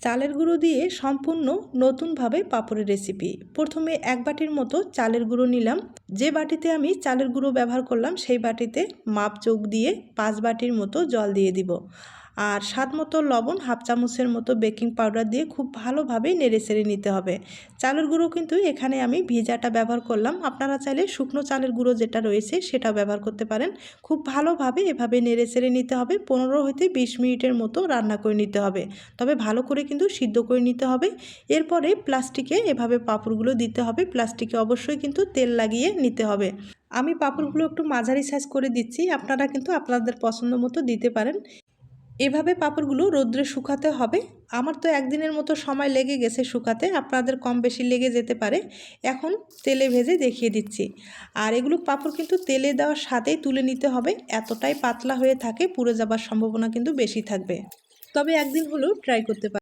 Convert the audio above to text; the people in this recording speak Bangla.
চালের গুঁড়ো দিয়ে সম্পূর্ণ নতুনভাবে পাঁপড়ের রেসিপি। প্রথমে এক বাটির মতো চালের গুঁড়ো নিলাম। যে বাটিতে আমি চালের গুঁড়ো ব্যবহার করলাম সেই বাটিতে মাপজোক দিয়ে 5 বাটির মতো জল দিয়ে দিব। আর স্বাদ মতো লবণ, হাফ চামচের মতো বেকিং পাউডার দিয়ে খুব ভালোভাবে নেড়েচেড়ে নিতে হবে। চালের গুঁড়ো কিন্তু এখানে আমি ভিজাটা ব্যবহার করলাম, আপনারা চাইলে শুকনো চালের গুঁড়ো যেটা রয়েছে সেটাও ব্যবহার করতে পারেন। খুব ভালোভাবে এভাবে নেড়েচেড়ে নিতে হবে। 15 হতে 20 মিনিটের মতো রান্না করে নিতে হবে, তবে ভালো করে কিন্তু সিদ্ধ করে নিতে হবে। এরপরে প্লাস্টিকে এভাবে পাঁপড়গুলো দিতে হবে। প্লাস্টিকে অবশ্যই কিন্তু তেল লাগিয়ে নিতে হবে। আমি পাঁপড়গুলো একটু মাঝারি সাইজ করে দিচ্ছি, আপনারা কিন্তু আপনাদের পছন্দ মতো দিতে পারেন। এভাবে পাঁপড়গুলো রোদ্রে শুকাতে হবে। আমার তো একদিনের মতো সময় লেগে গেছে শুকাতে, আপনাদের কম বেশি লেগে যেতে পারে। এখন তেলে ভেজে দেখিয়ে দিচ্ছি। আর এগুলো পাঁপড় কিন্তু তেলে দেওয়ার সাথেই তুলে নিতে হবে, এতটাই পাতলা হয়ে থাকে পুড়ে যাবার সম্ভাবনা কিন্তু বেশি থাকবে। তবে একদিন হলেও ট্রাই করতে পারেন।